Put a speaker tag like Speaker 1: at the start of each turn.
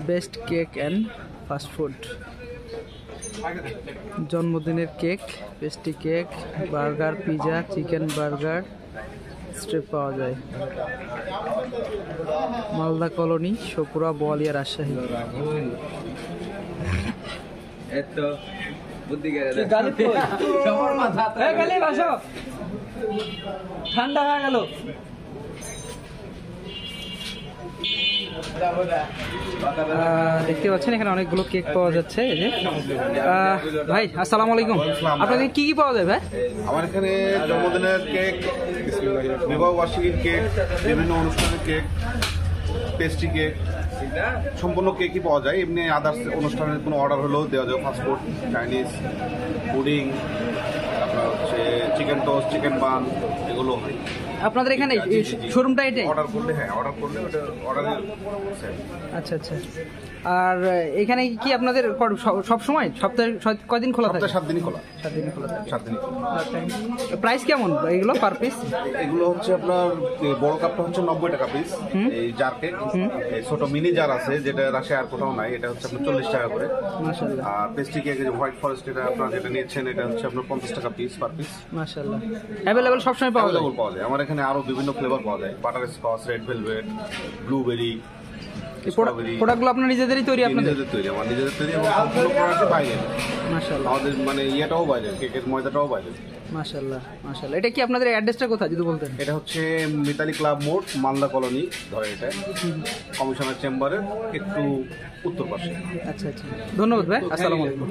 Speaker 1: Best cake and fast food, জন্মদিনের cake, pastry cake, burger, pizza, chicken burger, strip পাওয়া যায়। Malda colony, Sapura, Boalia, Rajshahi. ঠান্ডা হয়ে গেল। দেখতে পাচ্ছেন এখানে অনেকগুলো কেক পাওয়া যাচ্ছে। এই যে ভাই আসসালামু আলাইকুম, আপনাদের কি কি পাওয়া যায় ভাই?
Speaker 2: আমার এখানে জন্মদিনের কেক, বিবাহবার্ষিকীর কেক, বিভিন্ন অনুষ্ঠানের কেক, পেস্ট্রি কেক, সম্পূর্ণ কেকই পাওয়া যায়। এমনি আদার্স অনুষ্ঠানের কোনো অর্ডার হলেও দেওয়া যায়। ফাস্টফুড, চাইনিজ, পুডিং, তারপর হচ্ছে চিকেন টোস্ট, চিকেন বান, এগুলো হয়।
Speaker 1: আপনাদের এখানে শোরুমটা এটাই?
Speaker 2: অর্ডার করলে ওটা অর্ডারের।
Speaker 1: আচ্ছা আচ্ছা। আর এখানে কি আপনাদের সব সময় সপ্তাহে কয়দিন খোলা থাকে?
Speaker 2: 7 দিনই খোলা।
Speaker 1: 7 দিনই খোলা থাকে।
Speaker 2: 7 দিন।
Speaker 1: প্রাইস কেমন এগুলো পার পিস?
Speaker 2: এগুলো হচ্ছে আপনার বড় কাপটা হচ্ছে 90 টাকা পিস, এই জার কেক। এই ছোট মিনি জার আছে যেটা রাশিয়া আর কোথাও নাই, এটা হচ্ছে আপনার 40 টাকা করে।
Speaker 1: মাশাআল্লাহ।
Speaker 2: আর পেস্ট্রি কেক যে হোয়াইট ফরেস্ট, এটা আপনারা যেটা নিচ্ছেন এটা হচ্ছে আপনার 50 টাকা পিস পার পিস।
Speaker 1: মাশাআল্লাহ। অ্যাভেলেবল সব সময় পাওয়া যায়?
Speaker 2: আমার এখানে আরো বিভিন্ন ফ্লেভার পাওয়া যায়। Butter Scotch, red velvet, blueberry.
Speaker 1: প্রোডাক্টগুলো আপনার নিজেদেরই তৈরি?
Speaker 2: নিজেদের তৈরি, আমার নিজেদের তৈরি। এবং সম্পূর্ণ প্রোডাক্ট বাইরে।
Speaker 1: মাশাআল্লাহ।
Speaker 2: আমাদের মানে ইয়েটাও বাইরে, কেকের ময়দাটাও বাইরে।
Speaker 1: মাশাআল্লাহ মাশাআল্লাহ। এটা কি আপনাদের অ্যাড্রেসটা কোথায় যদি বলতেন?
Speaker 2: এটা হচ্ছে মিতালি ক্লাব মোড়, মালদা কলোনি ধরে, এটা কমিশনার চেম্বারের একটু উত্তর পাশে।
Speaker 1: আচ্ছা আচ্ছা, ধন্যবাদ ভাই, আসসালামু আলাইকুম।